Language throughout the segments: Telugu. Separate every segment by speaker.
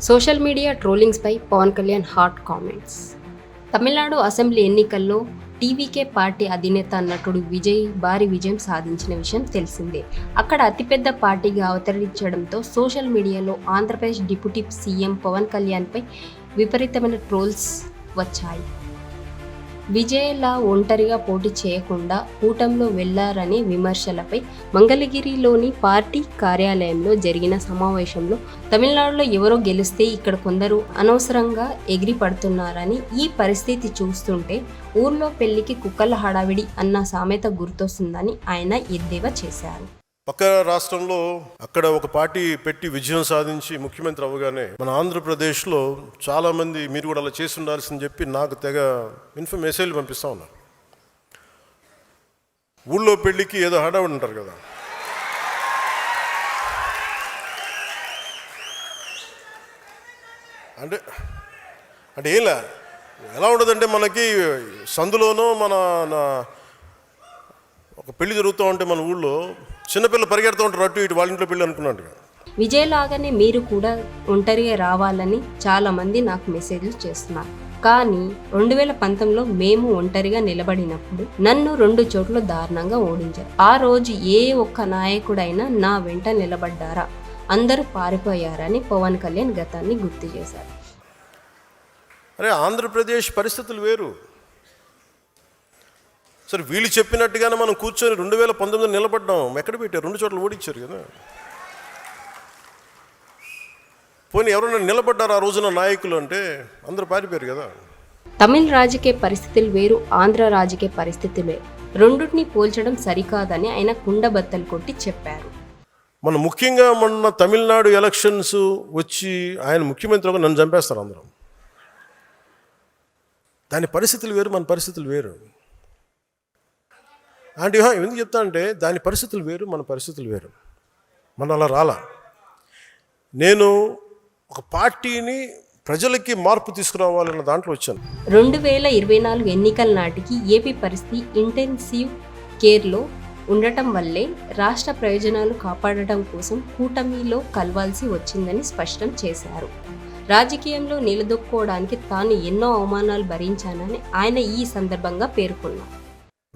Speaker 1: సోషల్ మీడియా ట్రోలింగ్స్పై Pawan Kalyan hot comments. Tamil Nadu assembly ఎన్నికల్లో టీవీకే పార్టీ అధినేత నటుడు విజయ్ భారీ విజయం సాధించిన విషయం తెలిసిందే. అక్కడ అతిపెద్ద పార్టీగా అవతరించడంతో సోషల్ మీడియాలో ఆంధ్రప్రదేశ్ డిప్యూటీ సీఎం పవన్ కళ్యాణ్పై విపరీతమైన ట్రోల్స్ వచ్చాయి. విజయ్లా ఒంటరిగా పోటీ చేయకుండా కూటమిలో వెళ్లారనే విమర్శలపై మంగళగిరిలోని పార్టీ కార్యాలయంలో జరిగిన సమావేశంలో తమిళనాడులో ఎవరో గెలిస్తే ఇక్కడ కొందరు అనవసరంగా ఎగిరి పడుతున్నారని, ఈ పరిస్థితి చూస్తుంటే ఊర్లో పెళ్లికి కుక్కల హడావిడి అన్న సామెత గుర్తొస్తుందని ఆయన ఎద్దేవా చేశారు.
Speaker 2: పక్క రాష్ట్రంలో అక్కడ ఒక పార్టీ పెట్టి విజయం సాధించి ముఖ్యమంత్రి అవ్వగానే మన ఆంధ్రప్రదేశ్లో చాలామంది మీరు కూడా అలా చేసి ఉండాల్సిందని చెప్పి నాకు తెగ మెసేజ్లు పంపిస్తూ ఉన్నారు. ఊళ్ళో పెళ్ళికి ఏదో హడావిడి ఉంటారు కదా, అంటే అంటే ఏంలా ఎలా ఉండదంటే మనకి సందులోనో మన ఒక పెళ్లి జరుగుతూ ఉంటే మన ఊళ్ళో చిన్నపిల్లలు పరిగెడుతూ ఉంటారు అటు ఇటు, వాళ్ళ ఇంట్లో పెళ్ళి అనుకున్నాడు.
Speaker 1: విజయ్ లాగానే మీరు కూడా ఒంటరిగా రావాలని చాలా మంది నాకు మెసేజ్లు చేస్తున్నారు. కానీ 2019లో మేము ఒంటరిగా నిలబడినప్పుడు నన్ను 2 చోట్ల దారుణంగా ఓడించారు. ఆ రోజు ఏ ఒక్క నాయకుడైనా నా వెంట నిలబడ్డారా? అందరూ పారిపోయారని పవన్ కళ్యాణ్ గతాన్ని గుర్తు చేశారు.
Speaker 2: అరే, ఆంధ్రప్రదేశ్ పరిస్థితులు వేరు. సరే, వీళ్ళు చెప్పినట్టుగానే మనం కూర్చొని 2019 నిలబడ్డాం. ఎక్కడ పెట్టారు? 2 చోట్ల ఓడించారు కదా. పోనీ ఎవరైనా నిలబడ్డారు ఆ రోజున నాయకులు అంటే? అందరూ పారిపోయారు కదా.
Speaker 1: తమిళ రాజకీయ పరిస్థితులు వేరు, ఆంధ్ర రాజకీయ పరిస్థితులు వేరు. రెండింటిని పోల్చడం సరికాదని ఆయన కుండబద్దలు కొట్టి చెప్పారు.
Speaker 2: మన ముఖ్యంగా మొన్న తమిళనాడు ఎలక్షన్స్ వచ్చి ఆయన ముఖ్యమంత్రిగా నన్ను చంపేస్తారు అందరం. దాని పరిస్థితులు వేరు, మన పరిస్థితులు వేరు. అంటే ఎందుకు చెప్తా అంటే దాని పరిస్థితులు వేరు, మన పరిస్థితులు వేరు. మనం అలా రాలా. నేను ఒక పార్టీని ప్రజలకి మార్పు తీసుకురావాలన్న దాంట్లో వచ్చాను.
Speaker 1: 2024 ఎన్నికల నాటికి ఏపీ పరిస్థితి ఇంటెన్సివ్ కేర్లో ఉండటం వల్లే రాష్ట్ర ప్రయోజనాలు కాపాడటం కోసం కూటమిలో కలవాల్సి వచ్చిందని స్పష్టం చేశారు. రాజకీయంలో నిలదొక్కుకోవడానికి తాను ఎన్నో అవమానాలు భరించానని ఆయన ఈ సందర్భంగా పేర్కొన్నారు.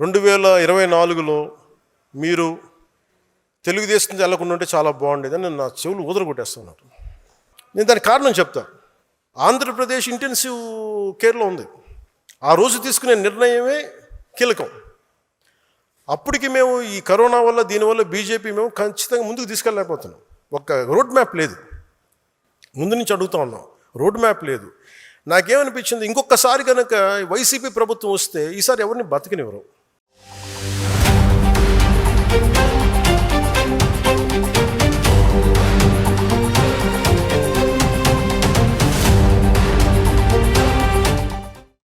Speaker 2: 2024లో మీరు తెలుగుదేశం వెళ్ళకుండా ఉంటే చాలా బాగుండేదని నేను నా చెవులు ఊదరగొట్టేస్తున్నాను. నేను దానికి కారణం చెప్తా. ఆంధ్రప్రదేశ్ ఇంటెన్సివ్ కేర్లో ఉంది. ఆ రోజు తీసుకునే నిర్ణయమే కీలకం. అప్పటికి మేము ఈ కరోనా వల్ల దీనివల్ల బీజేపీ మేము ఖచ్చితంగా ముందుకు తీసుకెళ్ళలేకపోతున్నాం. ఒక రోడ్ మ్యాప్ లేదు. ముందు నుంచి అడుగుతూ ఉన్నాం, రోడ్ మ్యాప్ లేదు. నాకేమనిపించింది, ఇంకొకసారి కనుక వైసీపీ ప్రభుత్వం వస్తే ఈసారి ఎవరిని బతికినివ్వరు.